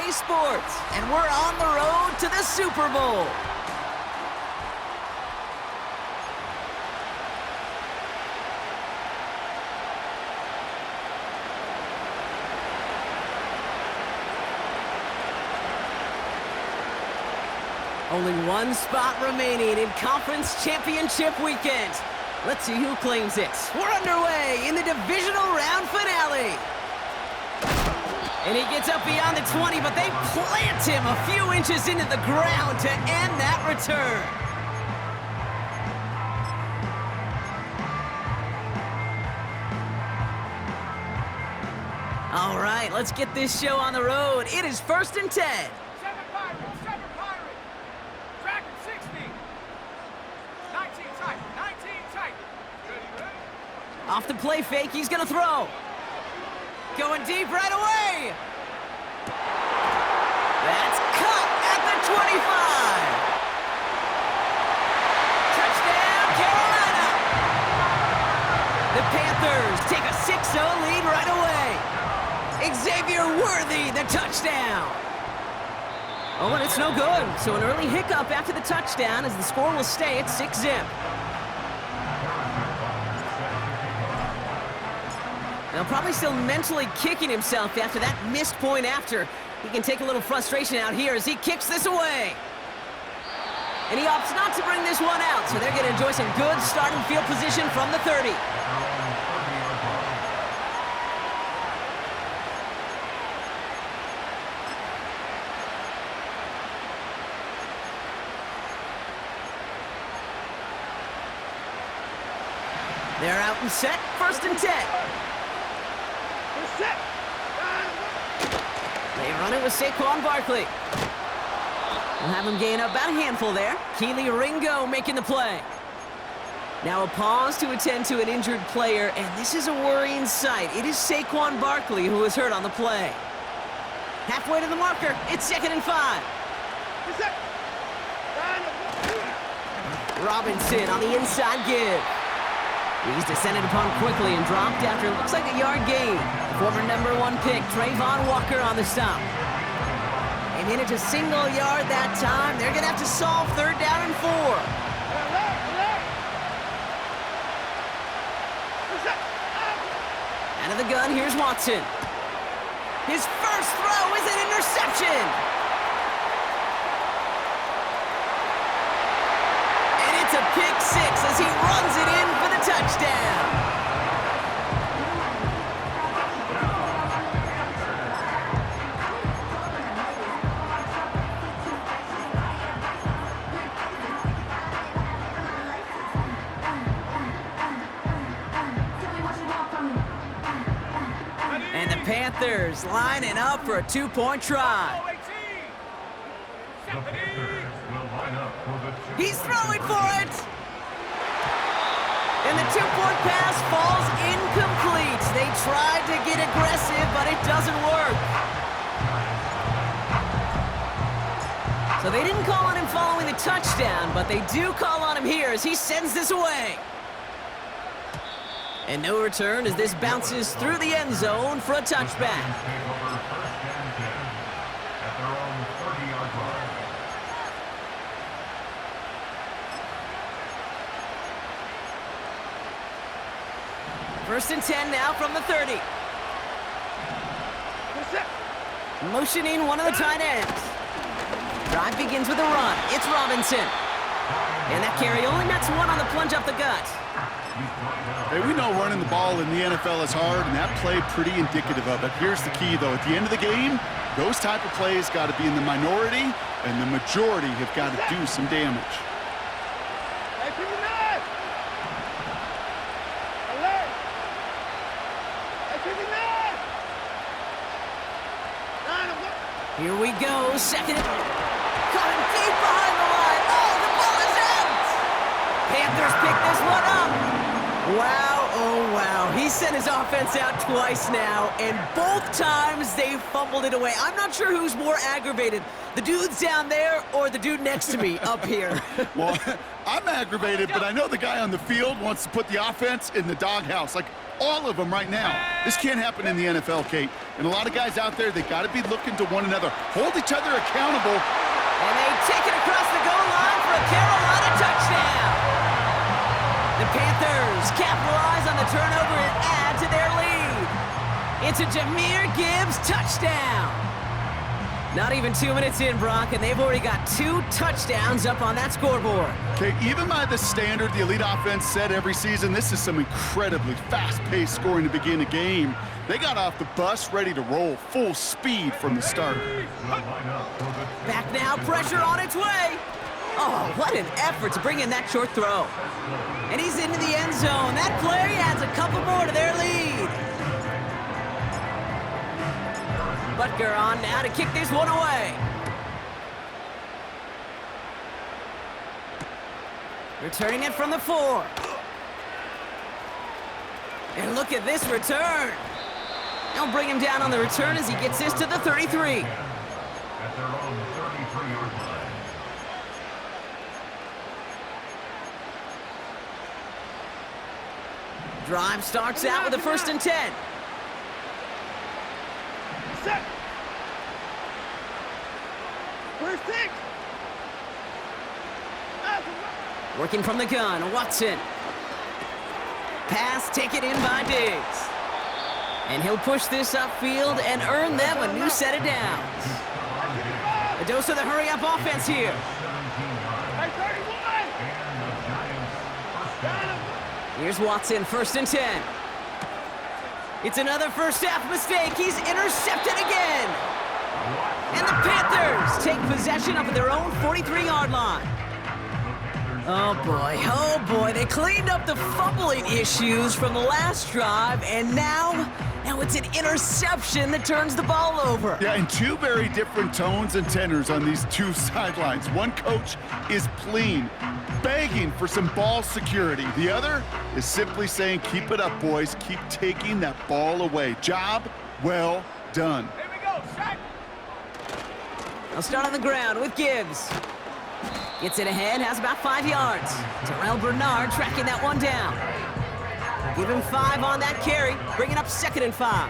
play sports, and we're on the road to the Super Bowl. Only one spot remaining in Conference Championship Weekend. Let's see who claims it. We're underway in the divisional round finale. And he gets up beyond the 20, but they plant him a few inches into the ground to end that return. All right, let's get this show on the road. It is 1st and 10. Off the play fake, he's gonna throw. Going deep right away. That's caught at the 25. Touchdown, Carolina. The Panthers take a 6-0 lead right away. Xavier Worthy, the touchdown. Oh, and it's no good. So an early hiccup after the touchdown as the score will stay at 6-zip. Now, probably still mentally kicking himself after that missed point after. He can take a little frustration out here as he kicks this away. And he opts not to bring this one out, so they're going to enjoy some good starting field position from the 30. They're out and set, 1st and 10. They run it with Saquon Barkley. We'll have him gain up about a handful there. Keely Ringo making the play. Now a pause to attend to an injured player, and this is a worrying sight. It is Saquon Barkley who is hurt on the play. Halfway to the marker, it's 2nd and 5. Robinson on the inside give. He's descended upon quickly and dropped after it looks like a yard gain. Former #1 pick, Trayvon Walker on the stop. They manage a single yard that time. They're going to have to solve 3rd down and 4. Out of the gun, here's Watson. His first throw is an interception. And it's a pick 6 as he runs it in for the touchdown. And the Panthers lining up for a 2-point try. He's throwing for it. And the 2-point pass falls incomplete. They tried to get aggressive, but it doesn't work. So they didn't call on him following the touchdown, but they do call on him here as he sends this away. And no return as this bounces through the end zone for a touchback. First and 10 now from the 30. Motioning one of the tight ends. Drive begins with a run. It's Robinson. And that carry only nets one on the plunge up the gut. Hey, we know running the ball in the NFL is hard, and that play pretty indicative of it. Here's the key, though. At the end of the game, those type of plays got to be in the minority, and the majority have got to do some damage. Here we go, 2nd. Caught him deep behind the line. Oh, the ball is out! Panthers pick this one up. Wow, Oh, wow. He sent his offense out twice now, and both times they fumbled it away. I'm not sure who's more aggravated, the dudes down there or the dude next to me up here. Well, I'm aggravated, but I know the guy on the field wants to put the offense in the doghouse, like all of them right now. This can't happen in the NFL, Kate. And a lot of guys out there, they got to be looking to one another, hold each other accountable. And they take it across the goal line for a Carolina touchdown. The Panthers capitalize on the turnover and add to their lead. It's a Jahmyr Gibbs touchdown. Not even 2 minutes in, Brock, and they've already got 2 touchdowns up on that scoreboard. Okay, even by the standard the elite offense set every season, this is some incredibly fast-paced scoring to begin a game. They got off the bus ready to roll full speed from the start. Back now, pressure on its way. Oh, what an effort to bring in that short throw. And he's into the end zone. That play adds a couple more to their lead. Butker on now to kick this one away. Returning it from the 4. And look at this return. They'll bring him down on the return as he gets this to the 33. At their own 33-yard line. Drive starts out with a 1st and 10. Set. First 6. Working from the gun, Watson. Pass taken in by Diggs. And he'll push this upfield and earn them a new set of downs. A dose of the hurry-up offense here. Here's Watson, 1st and 10. It's another first half mistake. He's intercepted again. And the Panthers take possession up at their own 43-yard line. Oh boy, they cleaned up the fumbling issues from the last drive, and now it's an interception that turns the ball over. Yeah, and 2 very different tones and tenors on these 2 sidelines. One coach is pleading, begging for some ball security. The other is simply saying, keep it up, boys. Keep taking that ball away. Job well done. Here we go, strike. They'll start on the ground with Gibbs. Gets it ahead, has about 5 yards. Terrell Bernard tracking that one down. Give him 5 on that carry, bringing up 2nd and 5.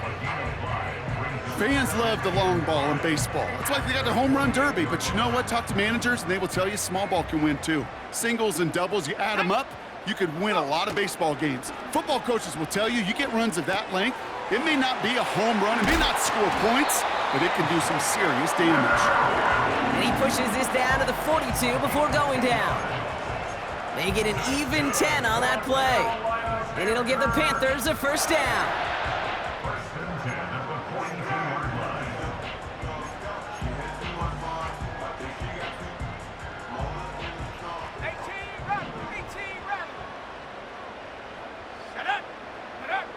Fans love the long ball in baseball. It's like they got the home run derby, but you know what? Talk to managers and they will tell you small ball can win too. Singles and doubles, you add them up, you could win a lot of baseball games. Football coaches will tell you, you get runs of that length, it may not be a home run, it may not score points, but it can do some serious damage. And he pushes this down to the 42 before going down. They get an even 10 on that play. And it'll give the Panthers a 1st down. 1st and 10 at the 42-yard line.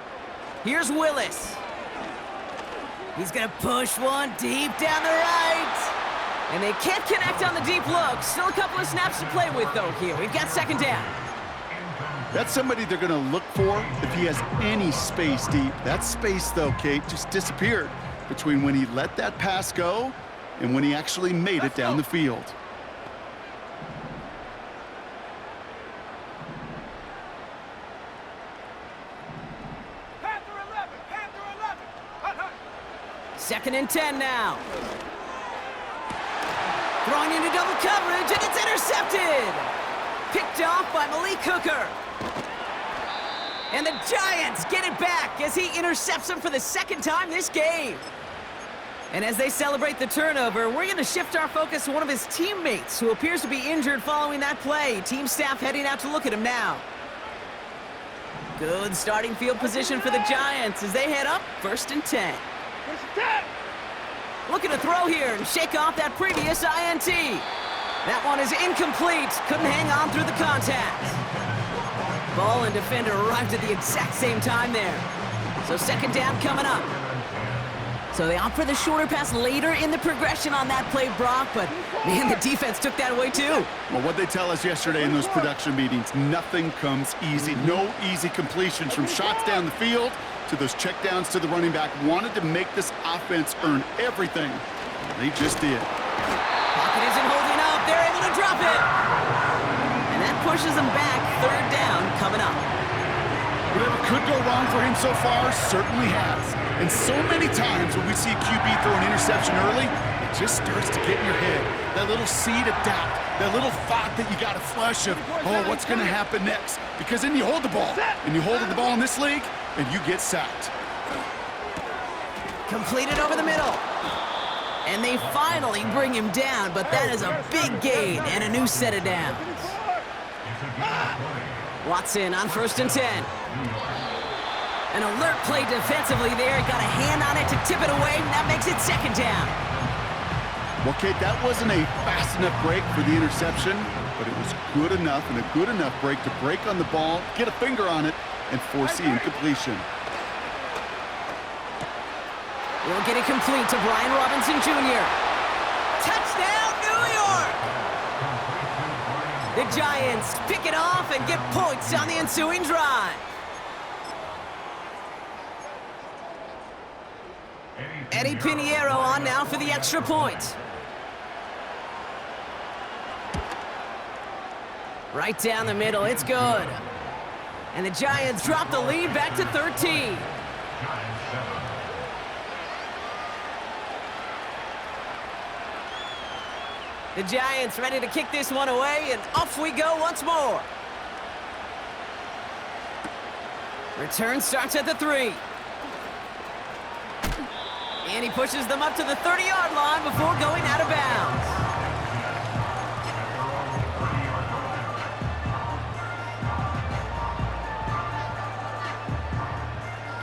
Here's Willis. He's gonna push one deep down the right. And they can't connect on the deep look. Still a couple of snaps to play with, though, here. We've got 2nd down. That's somebody they're going to look for if he has any space deep. That space, though, Kate, just disappeared between when he let that pass go and when he actually made it down the field. Panther 11, Panther 11. 2nd and 10 now. Throwing into double coverage, and it's intercepted. Picked off by Malik Hooker. And the Giants get it back as he intercepts him for the 2nd time this game. And as they celebrate the turnover, we're going to shift our focus to one of his teammates who appears to be injured following that play. Team staff heading out to look at him now. Good starting field position for the Giants as they head up 1st and 10. Looking to throw here and shake off that previous INT. That one is incomplete. Couldn't hang on through the contact. Ball and defender arrived at the exact same time there. So 2nd down coming up. So they opt for the shorter pass later in the progression on that play, Brock, but man, the defense took that away too. Well, what they tell us yesterday in those production meetings, nothing comes easy. No easy completions from shots down the field to those checkdowns to the running back. Wanted to make this offense earn everything. They just did. Pocket isn't holding up. They're able to drop it. And that pushes them back. Third down coming up. Whatever could go wrong for him so far certainly has. And so many times when we see a QB throw an interception early, it just starts to get in your head. That little seed of doubt, that little thought that you got to flush of, oh, what's going to happen next? Because then you hold the ball, and you hold the ball in this league, and you get sacked. Completed over the middle. And they finally bring him down, but that is a big gain and a new set of downs. Watson on 1st and 10. An alert play defensively there. Got a hand on it to tip it away, and that makes it 2nd down. Well, Kate, that wasn't a fast enough break for the interception, but it was good enough and a good enough break to break on the ball, get a finger on it, and force the incompletion. We'll get it complete to Brian Robinson Jr. Touchdown, New York! The Giants pick it off and get points on the ensuing drive. Eddie Pinheiro on now for the extra point. Right down the middle, it's good. And the Giants drop the lead back to 13. The Giants ready to kick this one away, and off we go once more. Return starts at the 3. And he pushes them up to the 30-yard line before going out of bounds.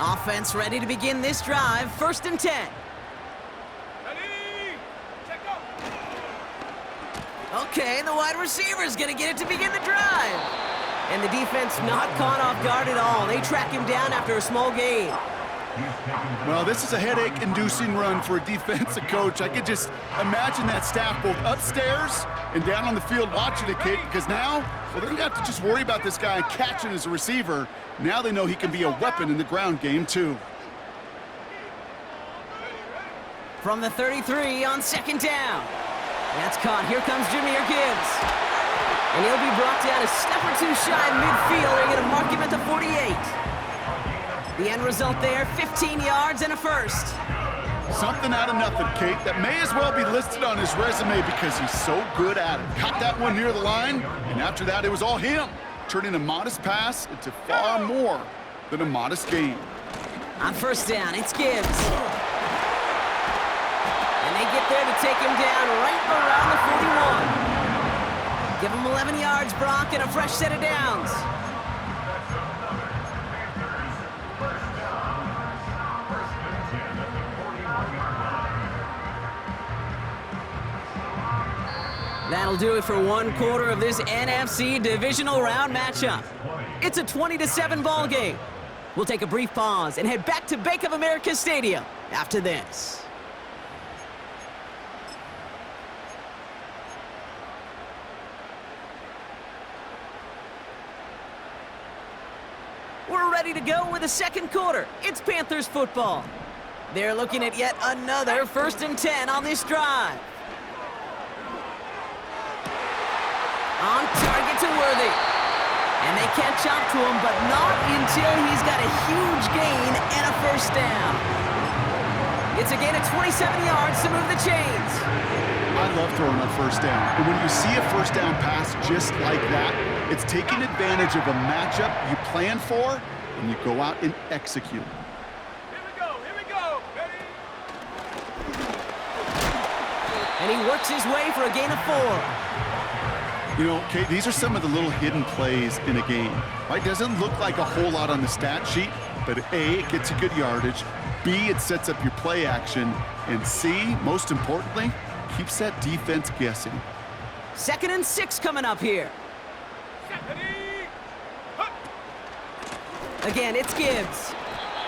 Offense ready to begin this drive, 1st and 10. Okay, the wide receiver's gonna get it to begin the drive. And the defense not caught off guard at all. They track him down after a small gain. Well, this is a headache-inducing run for a defensive coach. I could just imagine that staff both upstairs and down on the field watching it, Kate, because now, well, they don't have to just worry about this guy catching as a receiver. Now they know he can be a weapon in the ground game, too. From the 33 on 2nd down. That's caught. Here comes Jahmyr Gibbs. And he'll be brought down a step or two shy of midfield. They're going to mark him at the 48. The end result there, 15 yards and a first. Something out of nothing, Kate, that may as well be listed on his resume because he's so good at it. Caught that one near the line, and after that, it was all him, turning a modest pass into far more than a modest gain. On 1st down, it's Gibbs. And they get there to take him down right around the 41. Give him 11 yards, Brock, and a fresh set of downs. That'll do it for 1/4 of this NFC divisional round matchup. It's a 20-7 ball game. We'll take a brief pause and head back to Bank of America Stadium after this. We're ready to go with the 2nd quarter. It's Panthers football. They're looking at yet another 1st and 10 on this drive. On target to Worthy. And they catch up to him, but not until he's got a huge gain and a 1st down. It's a gain of 27 yards to move the chains. I love throwing on 1st down. And when you see a 1st down pass just like that, it's taking advantage of a matchup you plan for, and you go out and execute. Here we go, ready? And he works his way for a gain of 4. You know, Kate, these are some of the little hidden plays in a game, right? Doesn't look like a whole lot on the stat sheet, but A, it gets you good yardage, B, it sets up your play action, and C, most importantly, keeps that defense guessing. 2nd and 6 coming up here. Again, it's Gibbs.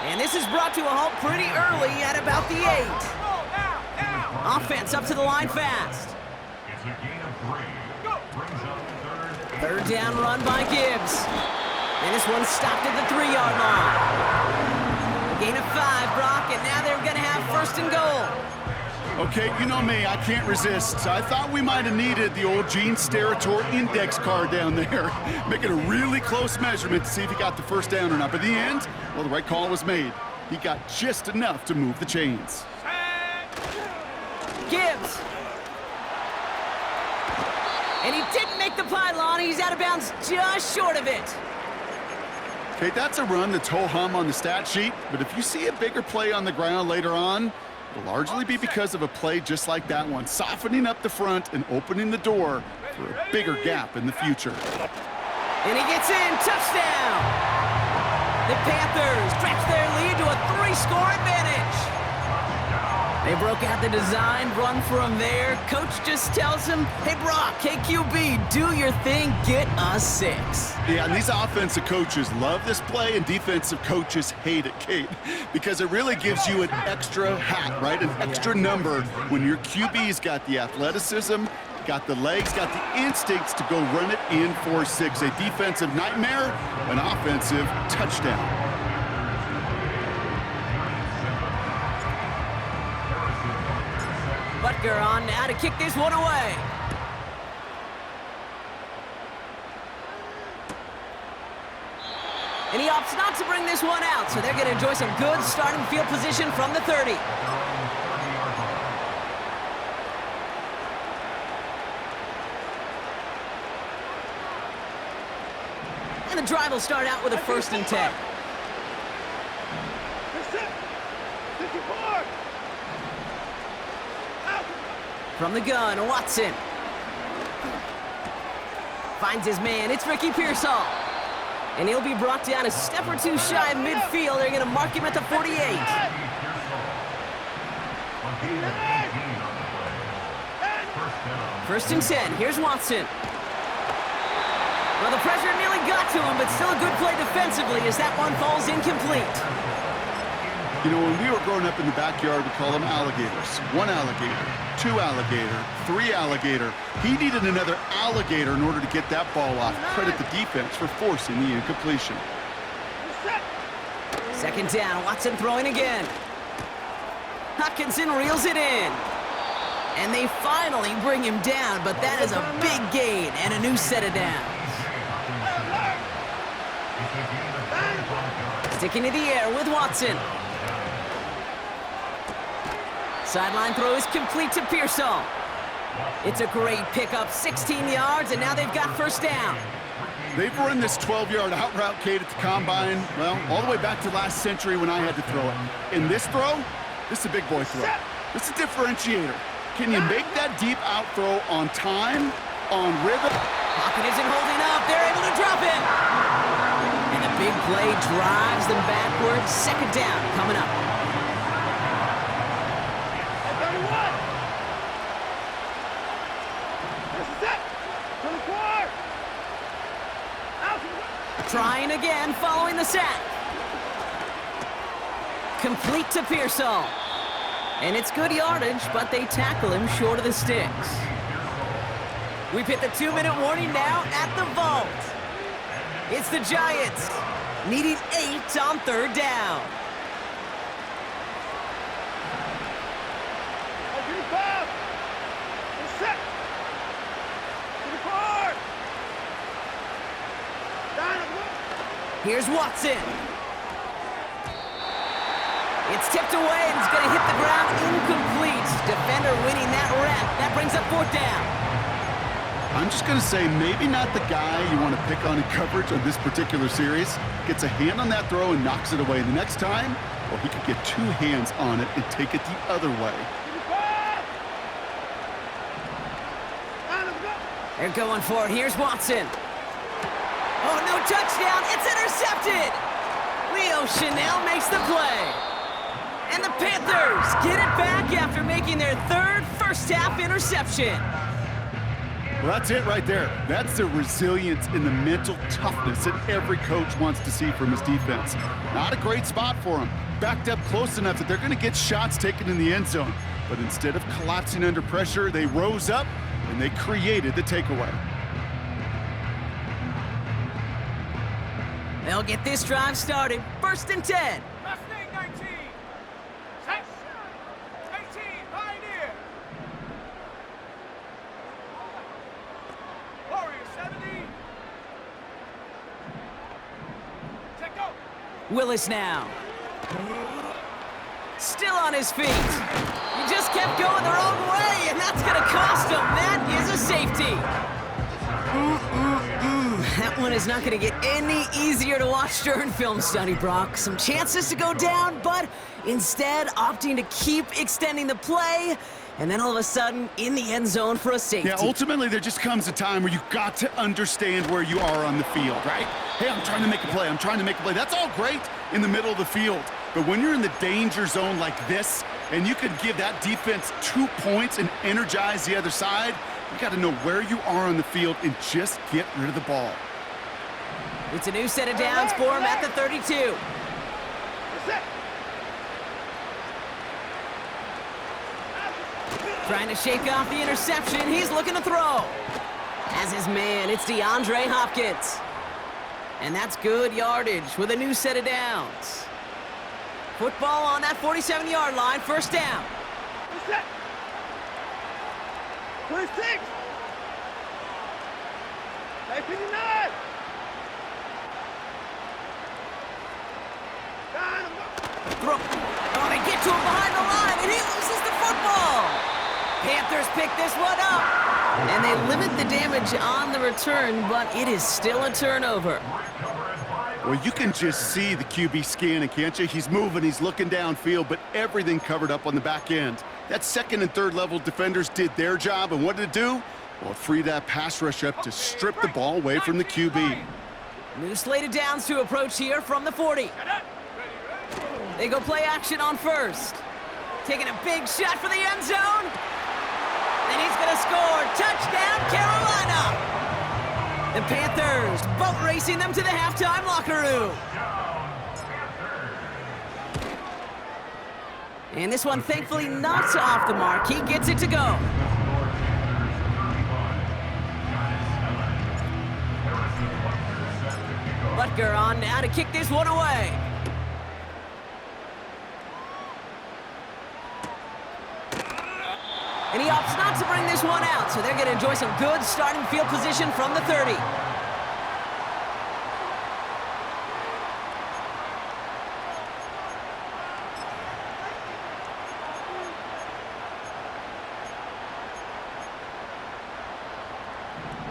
And this is brought to a halt pretty early at about the 8. Offense up to the line fast. It's a gain of 3. Brings up Third down run by Gibbs. And this one stopped at the 3-yard line. A gain of 5, Brock, and now they're going to have first and goal. Okay, you know me, I can't resist. I thought we might have needed the old Gene Steratore index card down there. Making a really close measurement to see if he got the first down or not. But in the end, well, the right call was made. He got just enough to move the chains. Gibbs. And he didn't make the pylon. He's out of bounds just short of it. Okay, that's a run that's ho-hum on the stat sheet. But if you see a bigger play on the ground later on, it'll largely be because of a play just like that one, softening up the front and opening the door for a bigger gap in the future. And he gets in, touchdown! The Panthers stretch their lead to a 3-score advantage. They broke out the design run from there. Coach just tells him, hey, Brock, KQB, do your thing, get us 6. Yeah, and these offensive coaches love this play, and defensive coaches hate it, Kate, because it really gives you an extra hat, right? An extra number when your QB's got the athleticism, got the legs, got the instincts to go run it in for 6. A defensive nightmare, an offensive touchdown. Butker on now to kick this one away. And he opts not to bring this one out, so they're going to enjoy some good starting field position from the 30. And the drive will start out with a 1st and 10. From the gun, Watson. Finds his man, it's Ricky Pearsall. And he'll be brought down a step or 2 shy of midfield. They're gonna mark him at the 48. 1st and 10, here's Watson. Well, the pressure nearly got to him, but still a good play defensively as that one falls incomplete. You know, when we were growing up in the backyard, we call them alligators. 1 alligator, 2 alligator, 3 alligator. He needed another alligator in order to get that ball off. Credit the defense for forcing the incompletion. 2nd down, Watson throwing again. Hutchinson reels it in. And they finally bring him down, but that is a big gain and a new set of downs. Sticking to the air with Watson. Sideline throw is complete to Pearsall. It's a great pickup, 16 yards, and now they've got 1st down. They've run this 12-yard out route, Kate, at the combine, well, all the way back to last century when I had to throw it. In this throw, this is a big boy throw. This is a differentiator. Can you make that deep out throw on time, on rhythm? Pocket isn't holding up. They're able to drop it. And the big play drives them backwards. 2nd down coming up. Trying again, following the sack. Complete to Pearsall. And it's good yardage, but they tackle him short of the sticks. We've hit the 2-minute warning now at the vault. It's the Giants, needing 8 on 3rd down. Here's Watson. It's tipped away and it's going to hit the ground incomplete. Defender winning that rep. That brings up 4th down. I'm just going to say maybe not the guy you want to pick on in coverage on this particular series. Gets a hand on that throw and knocks it away. The next time, well, he could get 2 hands on it and take it the other way. They're going for it. Here's Watson. Oh, no touchdown. It's intercepted. Leo Chanel makes the play. And the Panthers get it back after making their 3rd first-half interception. Well, that's it right there. That's the resilience and the mental toughness that every coach wants to see from his defense. Not a great spot for him. Backed up close enough that they're going to get shots taken in the end zone. But instead of collapsing under pressure, they rose up and they created the takeaway. They'll get this drive started. 1st and 10. Mustang 19. Set. 18. Pioneer. Warrior 70. Check go. Willis now. Still on his feet. He just kept going the wrong way, and that's going to cost him. That is a safety. That one is not going to get any easier to watch during film study, Brock. Some chances to go down, but instead opting to keep extending the play, and then all of a sudden in the end zone for a safety. Yeah, ultimately there just comes a time where you've got to understand where you are on the field, right? Hey, I'm trying to make a play. I'm trying to make a play. That's all great in the middle of the field. But when you're in the danger zone like this, and you can give that defense 2 points and energize the other side, you got to know where you are on the field and just get rid of the ball. It's a new set of downs for him at the 32. Trying to shake off the interception. He's looking to throw. As his man, it's DeAndre Hopkins. And that's good yardage with a new set of downs. Football on that 47-yard line, 1st down. 26. 59. Throw. Oh, they get to him behind the line, and he loses the football. Panthers pick this one up. And they limit the damage on the return, but it is still a turnover. Well, you can just see the QB scanning, can't you? He's moving, he's looking downfield, but everything covered up on the back end. That 2nd and 3rd level defenders did their job, and what did it do? Well, it freed that pass rush up to strip the ball away from the QB. New slate of downs to approach here from the 40. They go play action on 1st. Taking a big shot for the end zone. And he's going to score. Touchdown, Carolina. The Panthers boat racing them to the halftime locker room. And this one thankfully not off the mark. He gets it to go. Butker on now to kick this one away. And he opts not to bring this one out, so they're going to enjoy some good starting field position from the 30.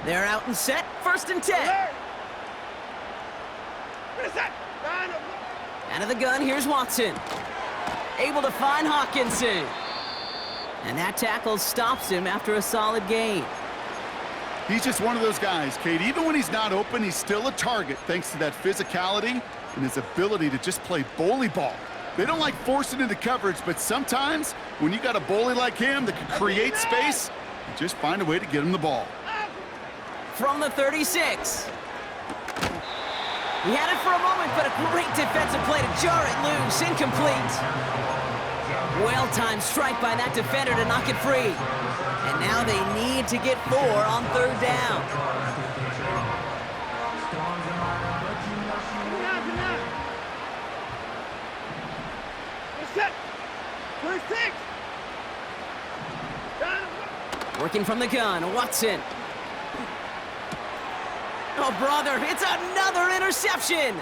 They're out and set, 1st and 10. Out of the gun, here's Watson. Able to find Hawkinson. And that tackle stops him after a solid gain. He's just one of those guys, Kate. Even when he's not open, he's still a target thanks to that physicality and his ability to just play bully ball. They don't like forcing into coverage, but sometimes when you got a bully like him that can create space, you just find a way to get him the ball. From the 36. He had it for a moment, but a great defensive play to jar it loose. Incomplete. Well-timed strike by that defender to knock it free. And now they need to get 4 on 3rd down. Working from the gun, Watson. Oh, brother, it's another interception.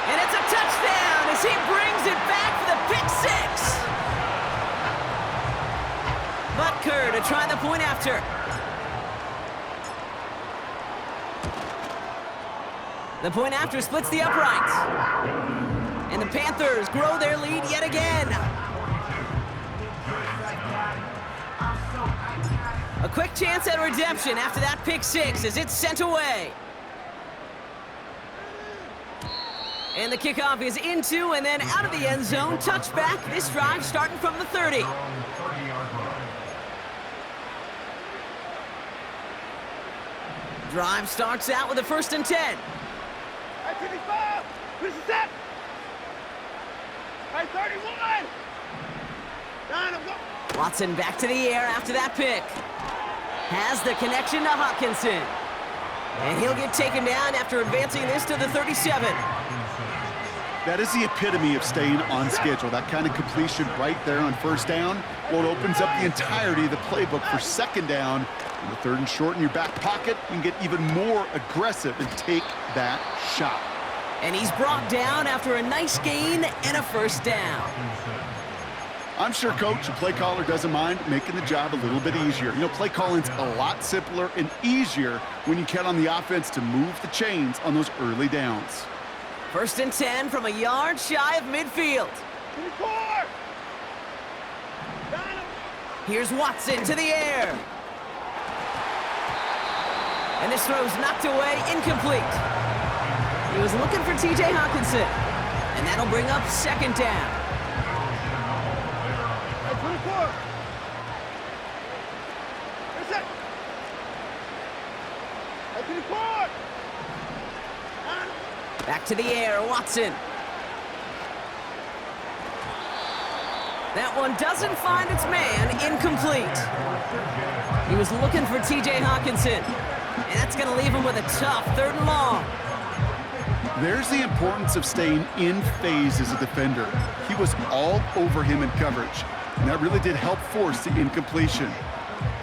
And it's a touchdown as he brings it back for the pick 6. Butker to try the point after. The point after splits the uprights. And the Panthers grow their lead yet again. A quick chance at redemption after that pick 6 as it's sent away. And the kickoff is into and then out of the end zone. Touchback, this drive starting from the 30. drive starts out with a 1st and 10. Hey, 55. Push the set. Hey, 31. Down him, go. Watson back to the air after that pick. Has the connection to Hawkinson. And he'll get taken down after advancing this to the 37. That is the epitome of staying on schedule. That kind of completion right there on 1st down. Well, it opens up the entirety of the playbook for 2nd down. In the 3rd and short in your back pocket, you can get even more aggressive and take that shot. And he's brought down after a nice gain and a 1st down. I'm sure coach, the play caller, doesn't mind making the job a little bit easier. You know, play calling's a lot simpler and easier when you count on the offense to move the chains on those early downs. 1st and 10 from a yard shy of midfield. 24. Down him. Here's Watson to the air. And this throw's knocked away, incomplete. He was looking for T.J. Hawkinson. And that'll bring up 2nd down. Hey, 24. Here's it. Hey, 24. Down him. Back to the air, Watson. That one doesn't find its man, incomplete. He was looking for T.J. Hawkinson. And that's going to leave him with a tough 3rd and long. There's the importance of staying in phase as a defender. He was all over him in coverage, and that really did help force the incompletion.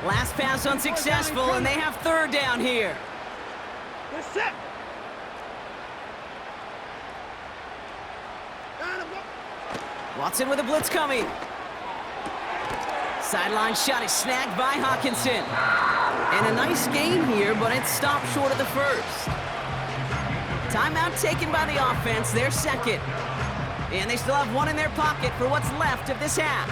Last pass unsuccessful, and they have 3rd down here. Good set. Down him, go. Watson with a blitz coming. Sideline shot is snagged by Hawkinson. And a nice gain here, but it's stopped short of the 1st. Timeout taken by the offense, their 2nd. And they still have 1 in their pocket for what's left of this half.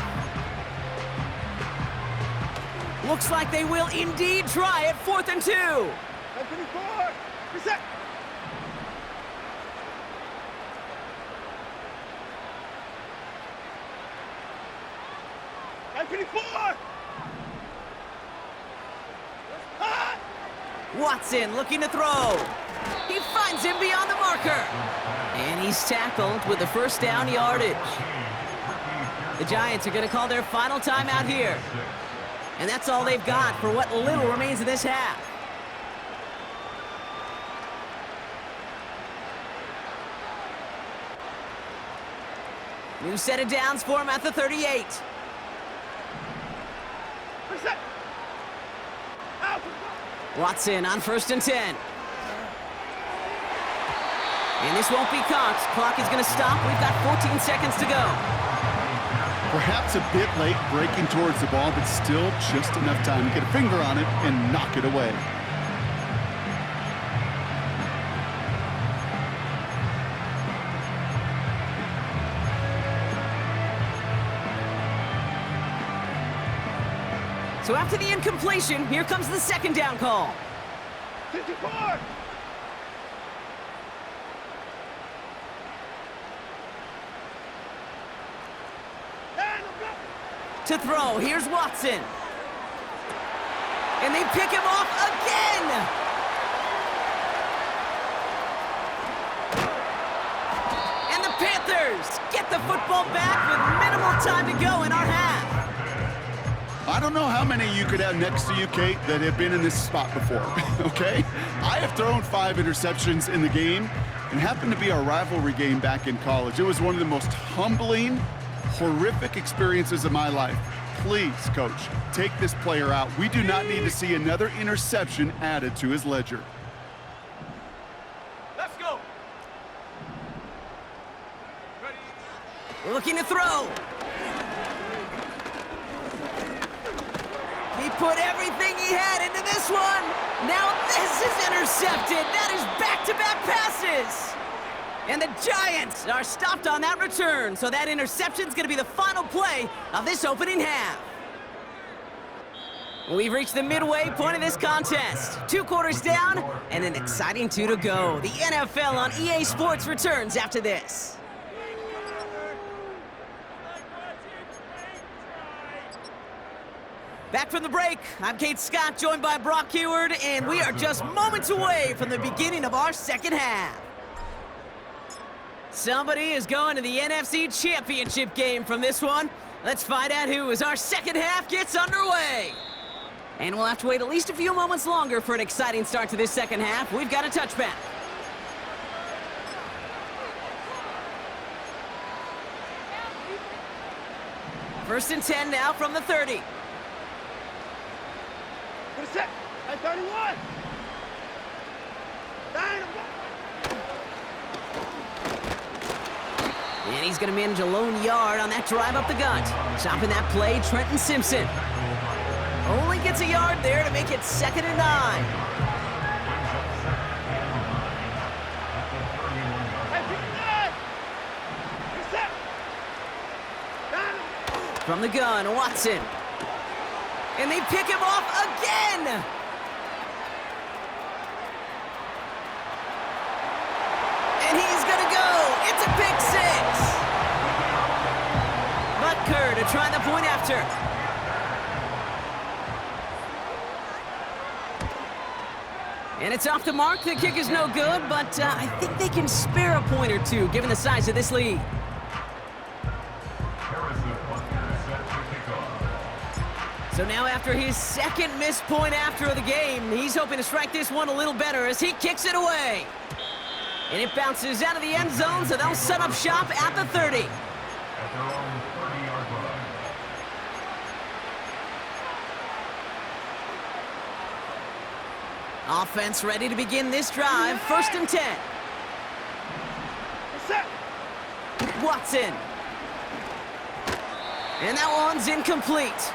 Looks like they will indeed try it, 4th and 2. Hey, 24. Reset. Hey, 24. Hot. Watson looking to throw. He finds him beyond the marker. And he's tackled with the 1st down yardage. The Giants are going to call their final timeout here. And that's all they've got for what little remains of this half. New set of downs for him at the 38. Reset. Out. Watson on 1st and 10. And this won't be caught. Clock is going to stop. We've got 14 seconds to go. Perhaps a bit late breaking towards the ball, but still just enough time to get a finger on it and knock it away. So after the incompletion, here comes the 2nd down call. 54. Down him, go. To throw, here's Watson. And they pick him off again! And the Panthers get the football back with minimal time to go in our half. I don't know how many you could have next to you, Kate, that have been in this spot before, okay? I have thrown 5 interceptions in the game, and happened to be our rivalry game back in college. It was one of the most humbling, horrific experiences of my life. Please, coach, take this player out. We do not need to see another interception added to his ledger. Let's go. Ready. Looking to throw. He put everything he had into this one. Now this is intercepted. That is back-to-back passes. And the Giants are stopped on that return. So that interception's going to be the final play of this opening half. We've reached the midway point of this contest. 2 quarters down and an exciting 2 to go. The NFL on EA Sports returns after this. Back from the break, I'm Kate Scott, joined by Brock Heward, and we are just moments away from the beginning of our second half. Somebody is going to the NFC Championship game from this one. Let's find out who as our second half gets underway. And we'll have to wait at least a few moments longer for an exciting start to this second half. We've got a touchback. First and 10 now from the 30. Put a set. At 31. 9, And he's going to manage a lone yard on that drive up the gut. Chopping that play, Trenton Simpson. Only gets a yard there to make it 2nd and 9. From the gun, Watson. And they pick him off again! And he's gonna go! It's a pick 6! Butker to try the point after. And it's off the mark. The kick is no good, but I think they can spare a point or two given the size of this lead. So now after his second missed point after the game, he's hoping to strike this one a little better as he kicks it away. And it bounces out of the end zone, so they'll set up shop at the 30. At their own 30-yard line. Offense ready to begin this drive. First and 10. set. Watson. And that one's incomplete.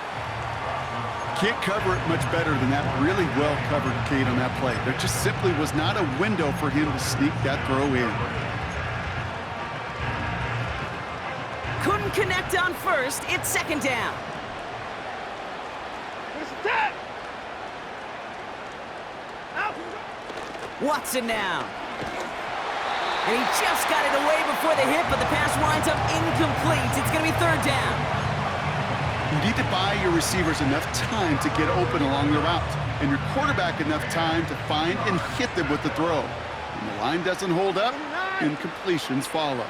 Can't cover it much better than that. Really well covered, Kate, on that play. There just simply was not a window for him to sneak that throw in. Couldn't connect on first. It's 2nd down. Here's the tag. Out. Watson now. And he just got it away before the hit, but the pass winds up incomplete. It's going to be 3rd down. You need to buy your receivers enough time to get open along the route, and your quarterback enough time to find and hit them with the throw. When the line doesn't hold up, incompletions follow.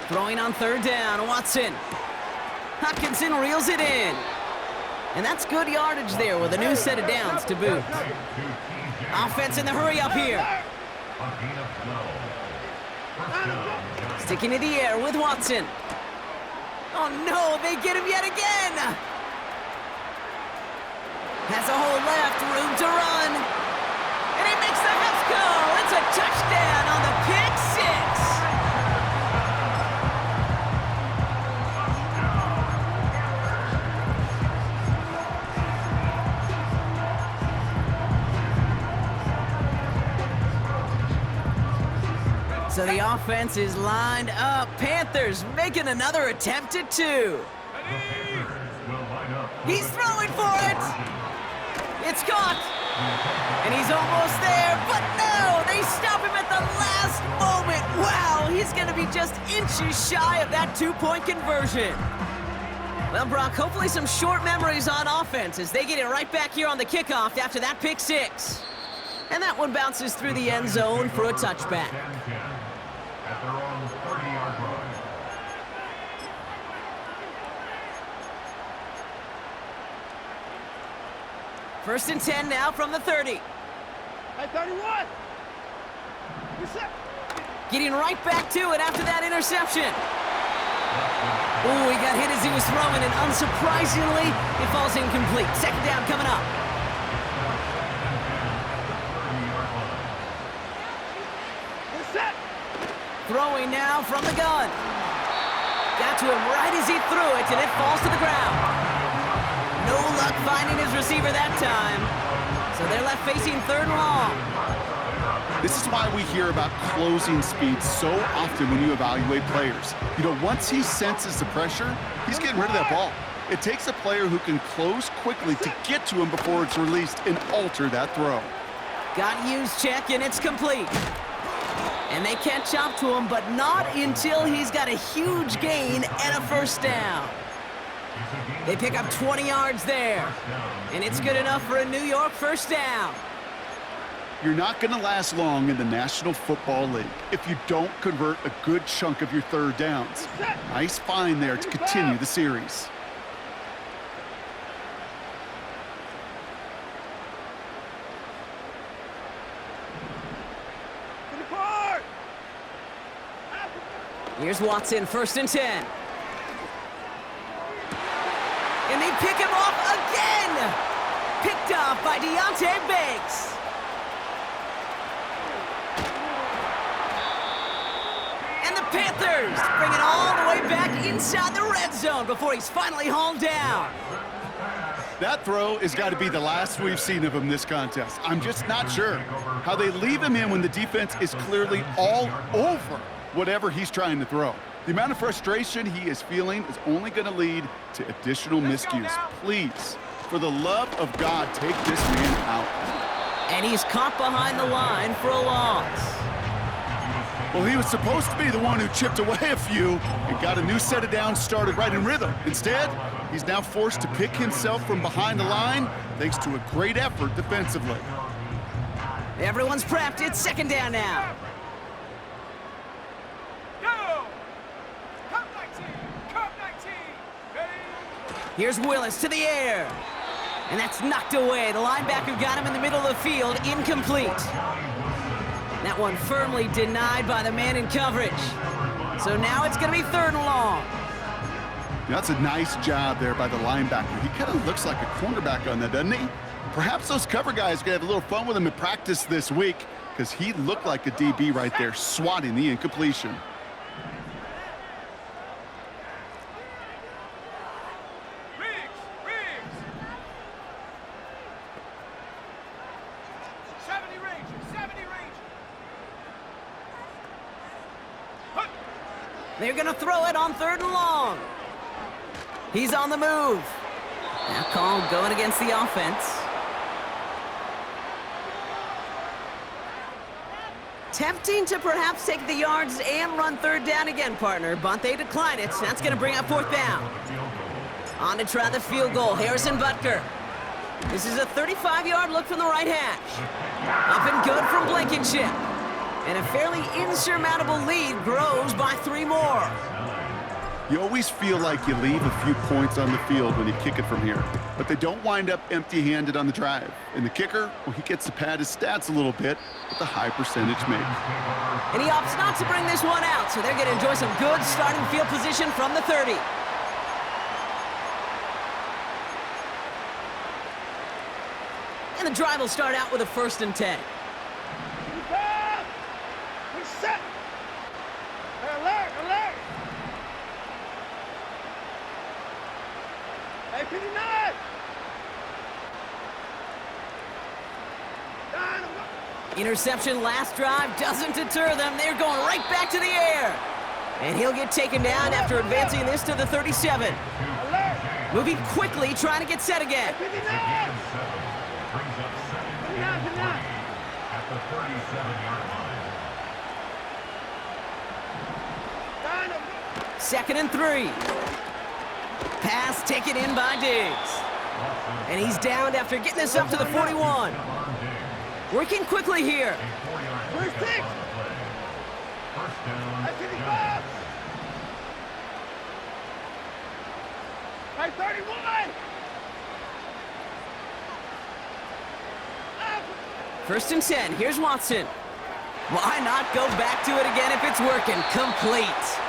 Throwing on 3rd down, Watson. Hutchinson reels it in. And that's good yardage there with a new set of downs to boot. Offense in the hurry up here. Sticking to the air with Watson. Oh no, they get him yet again! Has a hole left, room to run. And he makes the half goal. It's a touchdown on the pick 6. So the offense is lined up. Panthers making another attempt at 2. He's throwing for it. It's caught. And he's almost there, but no, they stop him at the last moment. Wow, he's going to be just inches shy of that 2-point conversion. Well, Brock, hopefully some short memories on offense as they get it right back here on the kickoff after that pick 6. And that one bounces through the end zone for a touchback. At their own 30-yard line. First and 10 now from the 30. At 31. Getting right back to it after that interception. Oh, he got hit as he was throwing, and unsurprisingly, it falls incomplete. 2nd down coming up. Throwing now from the gun. Got to him right as he threw it, and it falls to the ground. No luck finding his receiver that time. So they're left facing 3rd and long. This is why we hear about closing speed so often when you evaluate players. You know, once he senses the pressure, he's getting rid of that ball. It takes a player who can close quickly to get to him before it's released and alter that throw. Got used check, and it's complete. And they catch up to him, but not until he's got a huge gain and a 1st down. They pick up 20 yards there. And it's good enough for a New York first down. You're not going to last long in the National Football League if you don't convert a good chunk of your third downs. Nice find there to continue the series. Here's Watson, 1st and 10. And they pick him off again! Picked off by Tbmv2. And the Panthers bring it all the way back inside the red zone before he's finally hauled down. That throw has got to be the last we've seen of him this contest. I'm just not sure how they leave him in when the defense is clearly all over whatever he's trying to throw. The amount of frustration he is feeling is only going to lead to additional miscues. Please, for the love of God, take this man out. And he's caught behind the line for a loss. Well, he was supposed to be the one who chipped away a few and got a new set of downs started right in rhythm. Instead, he's now forced to pick himself from behind the line thanks to a great effort defensively. Everyone's prepped. It's 2nd down now. Here's Willis to the air. And that's knocked away. The linebacker got him in the middle of the field. Incomplete. That one firmly denied by the man in coverage. So now it's going to be 3rd and long. That's a nice job there by the linebacker. He kind of looks like a cornerback on that, doesn't he? Perhaps those cover guys are going to have a little fun with him in practice this week because he looked like a DB right there, swatting the incompletion. They're going to throw it on 3rd and long. He's on the move. Now call going against the offense. Tempting to perhaps take the yards and run 3rd down again, partner, but they decline it. That's going to bring up 4th down. On to try the field goal, Harrison Butker. This is a 35-yard look from the right hash. Up and good from Blankenship. And a fairly insurmountable lead grows by 3 more. You always feel like you leave a few points on the field when you kick it from here, but they don't wind up empty-handed on the drive. And the kicker, well, he gets to pad his stats a little bit with a high percentage make. And he opts not to bring this one out, so they're going to enjoy some good starting field position from the 30. And the drive will start out with a 1st and 10. Set. Alert, alert. Hey, 59. Interception last drive doesn't deter them. They're going right back to the air. And he'll get taken down after advancing this to the 37. Alert. Moving quickly, trying to get set again. 59. 59. At the 37-yard line. 2nd and 3. Pass taken in by Diggs. And he's downed after getting this up to the 41. Working quickly here. First 6. First down. 55. Hey, 31. 1st and 10. Here's Watson. Why not go back to it again if it's working? Complete.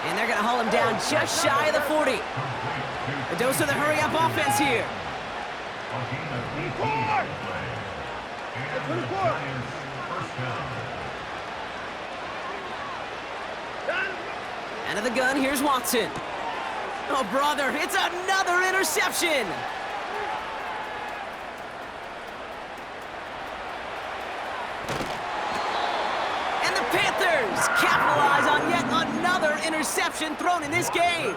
And they're going to haul him down just shy of the 40. A dose of the hurry-up offense here. 24. Out of the gun, here's Watson. Oh, brother, it's another interception. And the Panthers capitalize on yet another interception thrown in this game.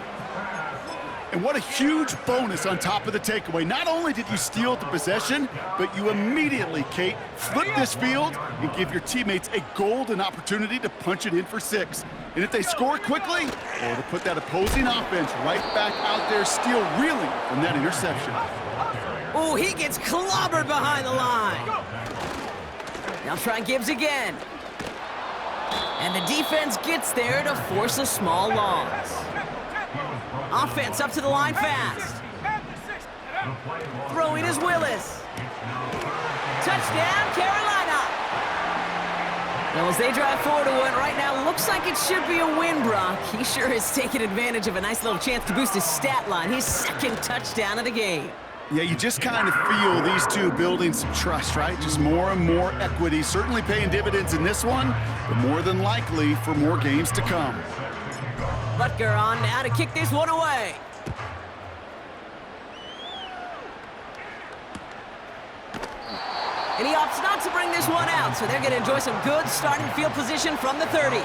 And what a huge bonus on top of the takeaway. Not only did you steal the possession, but you immediately, Kate, flip this field and give your teammates a golden opportunity to punch it in for 6. And if they score quickly, or to put that opposing offense right back out there, still reeling from that interception. Oh, he gets clobbered behind the line. Now try Gibbs again. And the defense gets there to force a small loss. Offense up to the line fast. Throwing is Willis. Touchdown, Carolina. Well, as they drive forward to one right now, looks like it should be a win, Brock. He sure has taken advantage of a nice little chance to boost his stat line. His second touchdown of the game. Yeah, you just kind of feel these two building some trust, right? Just more and more equity, certainly paying dividends in this one, but more than likely for more games to come. Butker on now to kick this one away. And he opts not to bring this one out, so they're going to enjoy some good starting field position from the 30.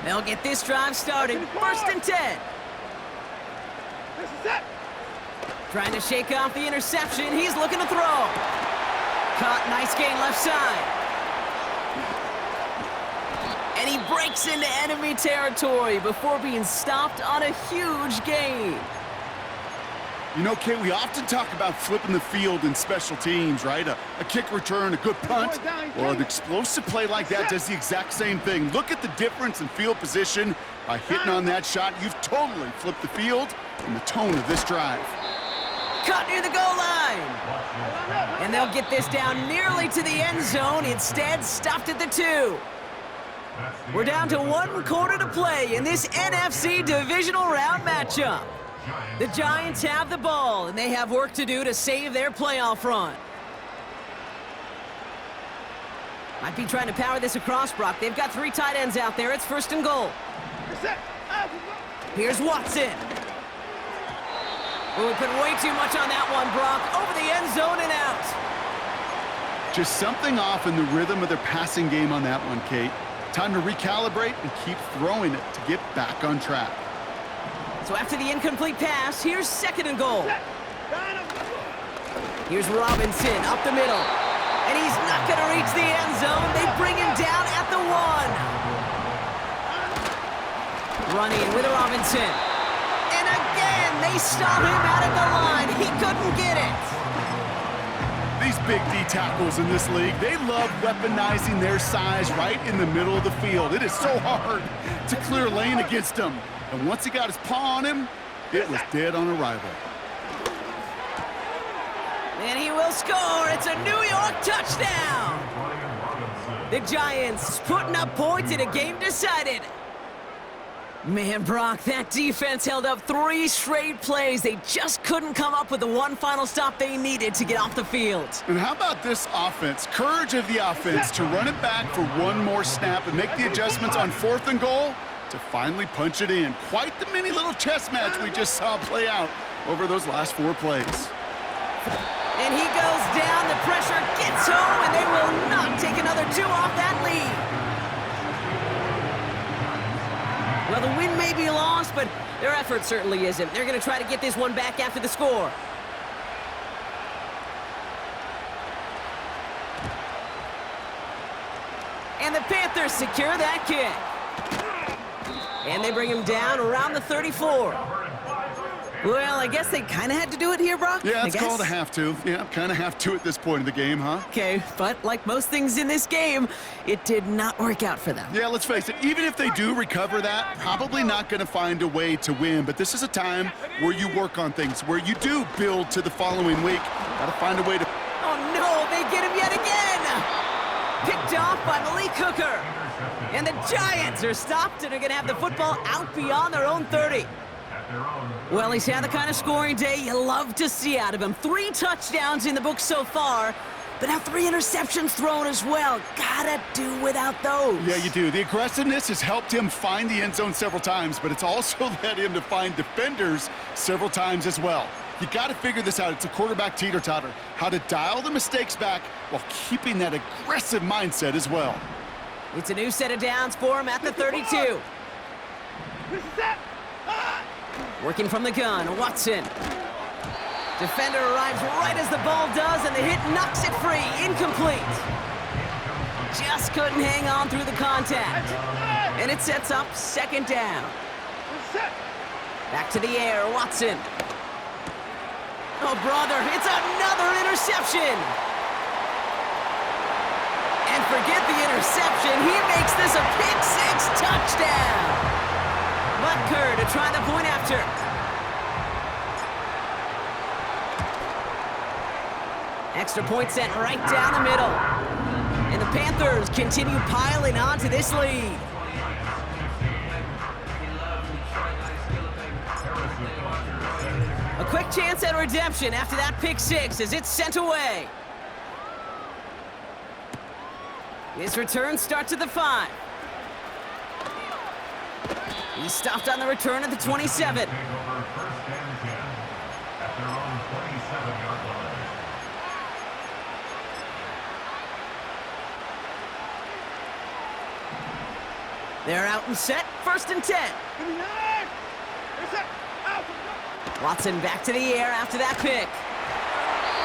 They'll get this drive started. First and 10. This is it. Trying to shake off the interception. He's looking to throw. Caught, nice gain left side. And he breaks into enemy territory before being stopped on a huge gain. You know, Kate, we often talk about flipping the field in special teams, right? A kick return, a good punt. Well, an explosive play like that does the exact same thing. Look at the difference in field position. By hitting on that shot, you've totally flipped the field and the tone of this drive. Caught near the goal line. And they'll get this down nearly to the end zone. Instead, stopped at the 2. We're down to 1 quarter to play in this NFC divisional round matchup. The Giants have the ball, and they have work to do to save their playoff run. Might be trying to power this across, Brock. They've got 3 tight ends out there. It's first and goal. Here's Watson. Oh, we put way too much on that one, Brock. Over the end zone and out. Just something off in the rhythm of their passing game on that one, Kate. Time to recalibrate and keep throwing it to get back on track. So after the incomplete pass, here's second and goal. Here's Robinson up the middle. And he's not going to reach the end zone. They bring him down at the 1. Running with Robinson. And again, they stop him out at the line. He couldn't get it. These big D tackles in this league, they love weaponizing their size right in the middle of the field. It is so hard to clear lane against them. And once he got his paw on him, it was dead on arrival. And he will score. It's a New York touchdown. The Giants putting up points in a game decided. Man, Brock, that defense held up 3 straight plays. They just couldn't come up with the one final stop they needed to get off the field. And how about this offense? Courage of the offense to run it back for one more snap and make the adjustments on 4th and goal to finally punch it in. Quite the mini little chess match we just saw play out over those last 4 plays. And he goes down, the pressure gets home, and they will not take another 2 off that lead. Well, the win may be lost, but their effort certainly isn't. They're going to try to get this one back after the score. And the Panthers secure that kick. And they bring him down around the 34. Well, I guess they kind of had to do it here, Brock. Yeah, it's called a have to. Yeah, kind of have to at this point in the game, huh? Okay, but like most things in this game, it did not work out for them. Yeah, let's face it, even if they do recover that, probably not going to find a way to win. But this is a time where you work on things, where you do build to the following week. Got to find a way to... Oh, no, they get him yet again! Picked off by Malik Hooker. And the Giants are stopped and are going to have the football out beyond their own 30. Well, he's had the kind of scoring day you love to see out of him. 3 touchdowns in the book so far, but now 3 interceptions thrown as well. Gotta do without those. Yeah, you do. The aggressiveness has helped him find the end zone several times, but it's also led him to find defenders several times as well. You got to figure this out. It's a quarterback teeter-totter. How to dial the mistakes back while keeping that aggressive mindset as well. It's a new set of downs for him at the 32. This is it. Working from the gun, Watson. Defender arrives right as the ball does, and the hit knocks it free. Incomplete. Just couldn't hang on through the contact. And it sets up second down. Back to the air, Watson. Oh, brother, it's another interception. And forget the interception. He makes this a pick-6 touchdown. Butker to try the point after. Extra point sent right down the middle. And the Panthers continue piling on to this lead. A quick chance at redemption after that pick-6 as it's sent away. His return starts at the 5. He's stopped on the return at the 27. They're out and set, 1st and 10. Watson back to the air after that pick.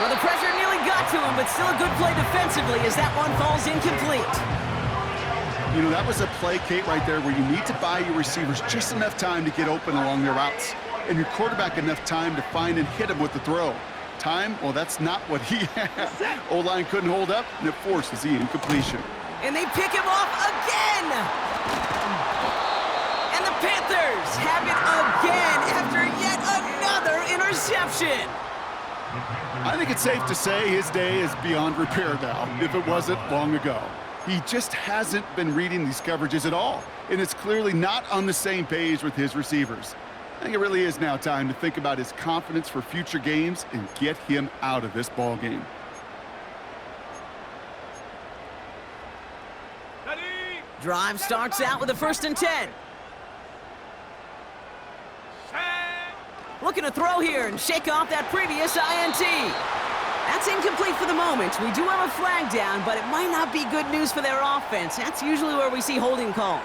Well, the pressure nearly got to him, but still a good play defensively as that one falls incomplete. You know, that was a play, Kate, right there where you need to buy your receivers just enough time to get open along their routes, and your quarterback enough time to find and hit him with the throw. Time, well, that's not what he had. O-line couldn't hold up, and it forces the incompletion. And they pick him off again! And the Panthers have it again after yet another interception. I think it's safe to say his day is beyond repair now, if it wasn't long ago. He just hasn't been reading these coverages at all, and it's clearly not on the same page with his receivers. I think it really is now time to think about his confidence for future games and get him out of this ball game. Drive starts out with a 1st and 10. Looking to throw here and shake off that previous INT. That's incomplete for the moment. We do have a flag down, but it might not be good news for their offense. That's usually where we see holding calls.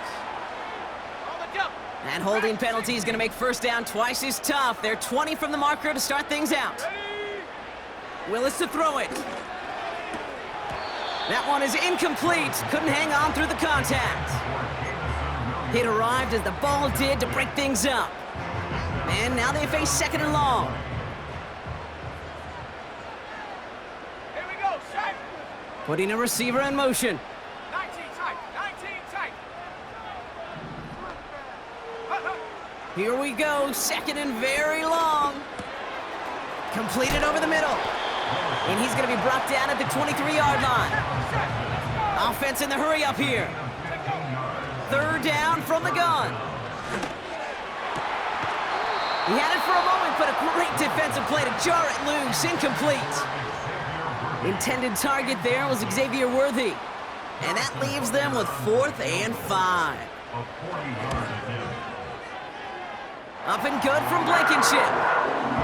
That holding penalty is going to make 1st down twice as tough. They're 20 from the marker to start things out. Willis to throw it. That one is incomplete. Couldn't hang on through the contact. Hit arrived as the ball did to break things up. And now they face 2nd and long. Here we go, Shaq. Putting a receiver in motion. 19 tight, 19 tight. Here we go, 2nd and very long. Completed over the middle. And he's going to be brought down at the 23-yard line. Offense in the hurry up here. 3rd down from the gun. He had it for a moment, but a great defensive play to jar it loose. Incomplete. Intended target there was Xavier Worthy. And that leaves them with 4th and 5. Up and good from Blankenship.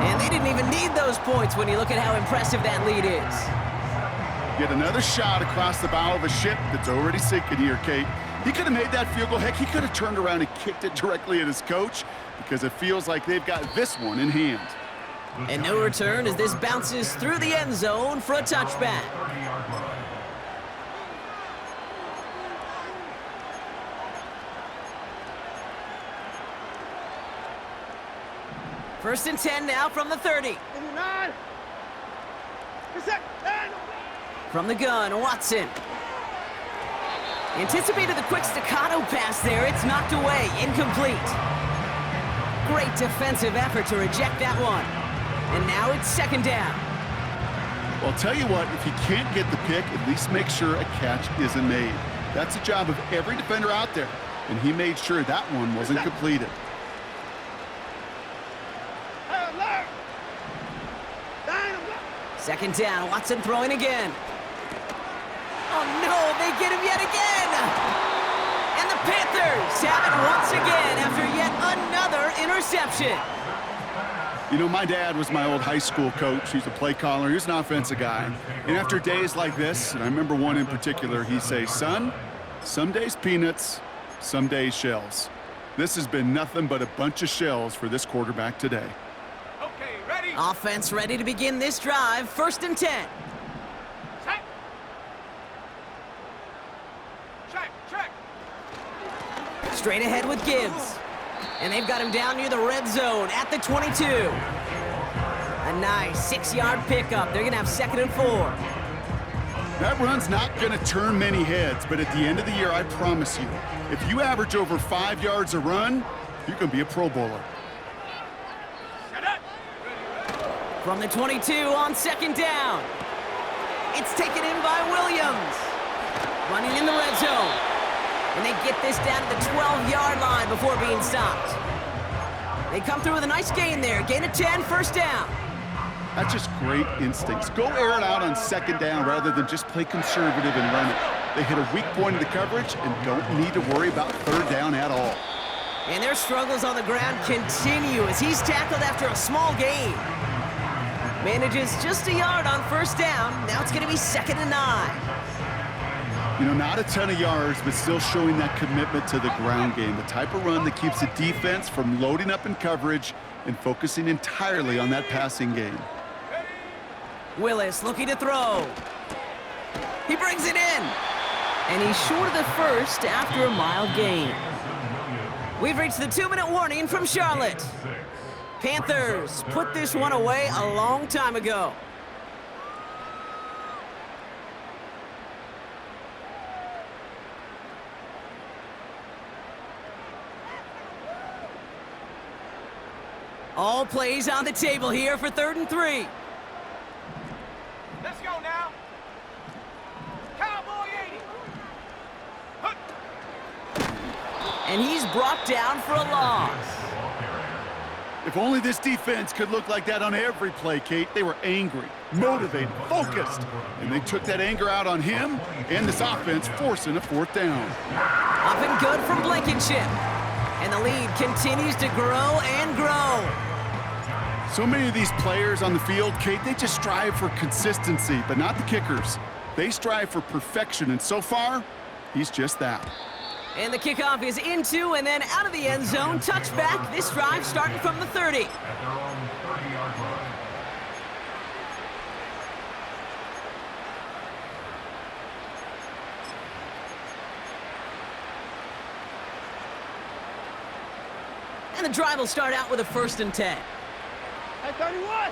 And they didn't even need those points when you look at how impressive that lead is. Get another shot across the bow of a ship that's already sinking here, Kate. He could have made that field goal. Heck, he could have turned around and kicked it directly at his coach because it feels like they've got this one in hand. And no return as this bounces through the end zone for a touchback. First and 10 now from the 30. From the gun, Watson. Anticipated the quick staccato pass there. It's knocked away, incomplete. Great defensive effort to reject that one. And now it's 2nd down. Well, I'll tell you what, if you can't get the pick, at least make sure a catch isn't made. That's the job of every defender out there, and he made sure that one wasn't completed. Second down, Watson throwing again. Oh no, they get him yet again! And the Panthers have it once again after yet another interception. You know, my dad was my old high school coach. He's a play caller. He was an offensive guy. And after days like this, and I remember one in particular, he'd say, son, some days peanuts, some days shells. This has been nothing but a bunch of shells for this quarterback today. Okay, ready? Offense ready to begin this drive. 1st and 10. Check. Check, check. Straight ahead with Gibbs. And they've got him down near the red zone at the 22. A nice 6-yard pickup. They're going to have 2nd and 4. That run's not going to turn many heads, but at the end of the year, I promise you, if you average over 5 yards a run, you can be a Pro Bowler. Set up. From the 22 on 2nd down. It's taken in by Williams. Running in the red zone. And they get this down to the 12-yard line before being stopped. They come through with a nice gain there. Gain of 10, 1st down. That's just great instincts. Go air it out on 2nd down rather than just play conservative and run it. They hit a weak point of the coverage and don't need to worry about 3rd down at all. And their struggles on the ground continue as he's tackled after a small gain. Manages just a yard on 1st down. Now it's going to be 2nd and 9. You know, not a ton of yards, but still showing that commitment to the ground game. The type of run that keeps the defense from loading up in coverage and focusing entirely on that passing game. Willis looking to throw. He brings it in. And he's short of the 1st after a mild gain. We've reached the 2-minute warning from Charlotte. Panthers put this one away a long time ago. All plays on the table here for 3rd and 3. Let's go now. Cowboy 80. And he's brought down for a loss. If only this defense could look like that on every play, Kate. They were angry, motivated, focused, and they took that anger out on him and this offense, forcing a 4th down. Up and good from Blankenship. And the lead continues to grow and grow. So many of these players on the field, Kate, they just strive for consistency, but not the kickers. They strive for perfection, and so far, he's just that. And the kickoff is into and then out of the end zone. Touchback. This drive starting from the 30. At their own 30-yard line. And the drive will start out with a 1st and 10. Hey, 31.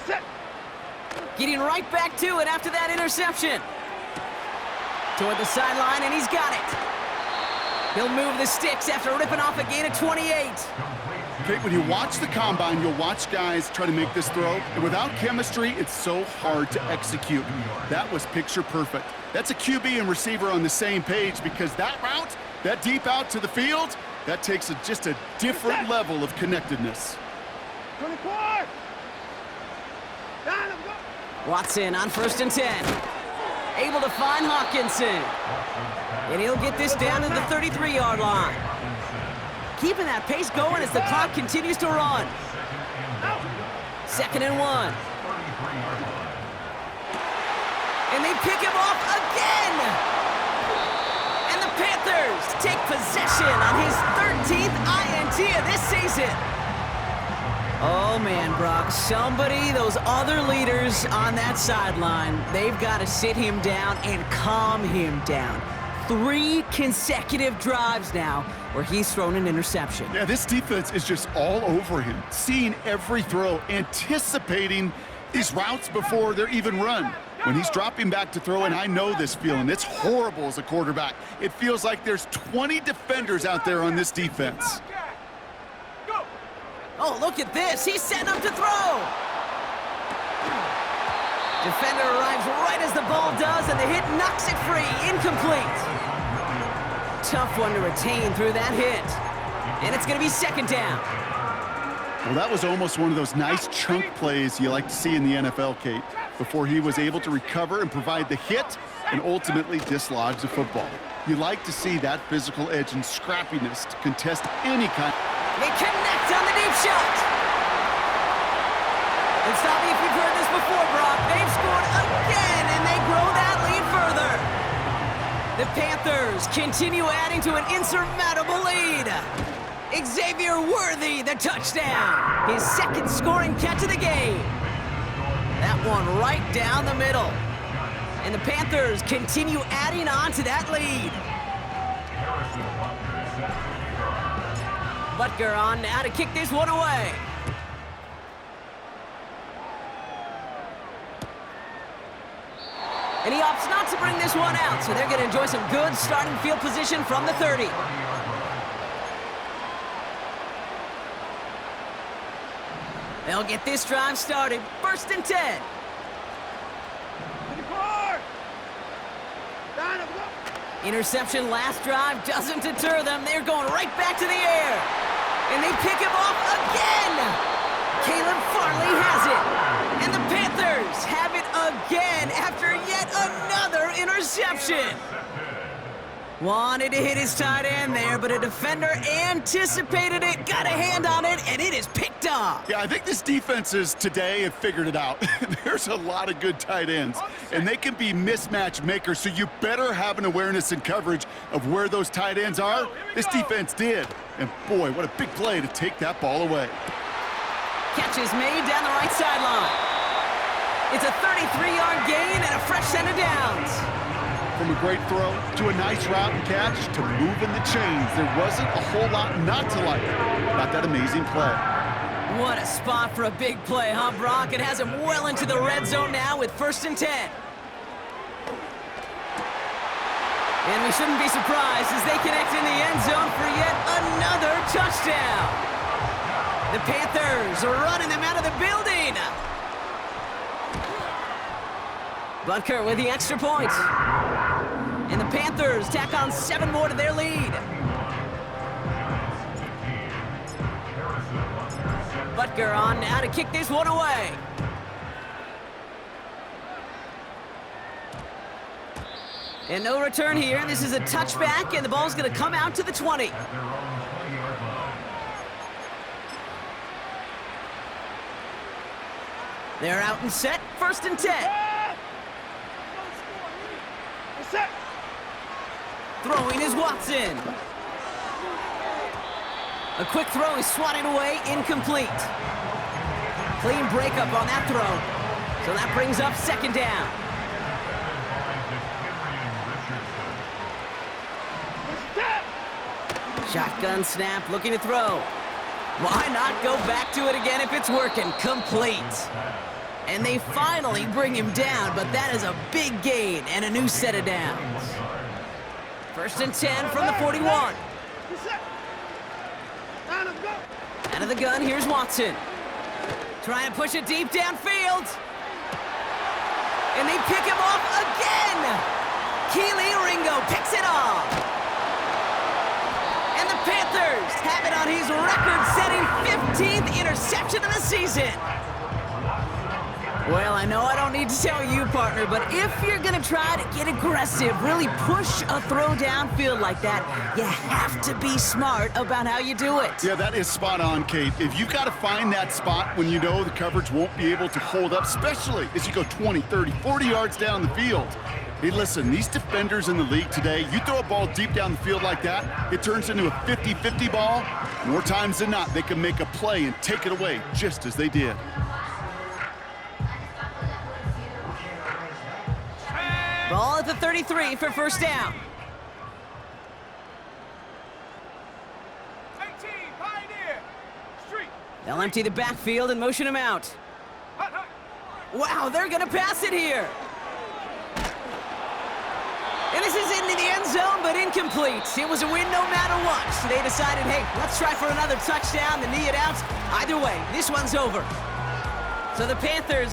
Set. Getting right back to it after that interception. Toward the sideline, and he's got it. He'll move the sticks after ripping off a gain of 28. Kate, when you watch the combine, you'll watch guys try to make this throw, and without chemistry, it's so hard to execute. That was picture perfect. That's a QB and receiver on the same page, because that route, that deep out to the field, that takes just a different level of connectedness. 24. Down, go. Watson on 1st and 10. Able to find Hawkinson. And he'll get this down to the 33-yard line. Keeping that pace going as the clock continues to run. 2nd and 1. And they pick him off again. And the Panthers take possession on his 13th INT of this season. Oh, man, Brock, those other leaders on that sideline, they've got to sit him down and calm him down. 3 consecutive drives now where he's thrown an interception. Yeah, this defense is just all over him, seeing every throw, anticipating these routes before they're even run. When he's dropping back to throw, and I know this feeling, it's horrible as a quarterback. It feels like there's 20 defenders out there on this defense. Oh, look at this. He's setting up to throw. Defender arrives right as the ball does, and the hit knocks it free. Incomplete. Tough one to retain through that hit. And it's going to be 2nd down. Well, that was almost one of those nice chunk plays you like to see in the NFL, Kate, before he was able to recover and provide the hit and ultimately dislodge the football. You like to see that physical edge and scrappiness to contest any kind. They connect on the deep shot. And stop me if you've heard this before, Brock. They've scored again, and they grow that lead further. The Panthers continue adding to an insurmountable lead. Xavier Worthy, the touchdown. His second scoring catch of the game. That one right down the middle. And the Panthers continue adding on to that lead. Butker on now to kick this one away. And he opts not to bring this one out, so they're going to enjoy some good starting field position from the 30. They'll get this drive started. 1st and 10. Interception last drive doesn't deter them. They're going right back to the air. And they pick him off again. Caleb Farley has it. And the Panthers have it again after yet another interception. Wanted to hit his tight end there, but a defender anticipated it, got a hand on it, and it is picked off. Yeah, I think this defenses today have figured it out. There's a lot of good tight ends, and they can be mismatch makers, so you better have an awareness and coverage of where those tight ends are. This defense did. And boy, what a big play to take that ball away. Catch is made down the right sideline. It's a 33-yard gain and a fresh set of downs. From a great throw to a nice route and catch to moving the chains. There wasn't a whole lot not to like about that amazing play. What a spot for a big play, huh, Brock? It has him well into the red zone now with 1st and 10. And we shouldn't be surprised as they connect in the end zone for yet another touchdown. The Panthers are running them out of the building. Butker with the extra point. And the Panthers tack on 7 more to their lead. Butker on now to kick this one away. And no return here. This is a touchback, and the ball's going to come out to the 20. They're out and set. 1st and 10. Throwing is Watson. A quick throw is swatted away, incomplete. Clean breakup on that throw. So that brings up 2nd down. Shotgun snap, looking to throw. Why not go back to it again if it's working? Complete. And they finally bring him down, but that is a big gain and a new set of downs. 1st and 10 from the 41. Out of the gun, here's Watson. Trying to push it deep downfield. And they pick him off again. Keely Ringo picks it off. And the Panthers have it on his record-setting 15th interception of the season. Well, I know I don't need to tell you, partner, but if you're going to try to get aggressive, really push a throw downfield like that, you have to be smart about how you do it. Yeah, that is spot on, Kate. If you've got to find that spot when you know the coverage won't be able to hold up, especially as you go 20, 30, 40 yards down the field. Hey, listen, these defenders in the league today, you throw a ball deep down the field like that, it turns into a 50-50 ball. More times than not, they can make a play and take it away just as they did. Ball at the 33 for 1st down. 18, Pioneer. Street. They'll empty the backfield and motion him out. Wow, they're going to pass it here. And this is into the end zone, but incomplete. It was a win no matter what. So they decided, hey, let's try for another touchdown, the knee it out. Either way, this one's over. So the Panthers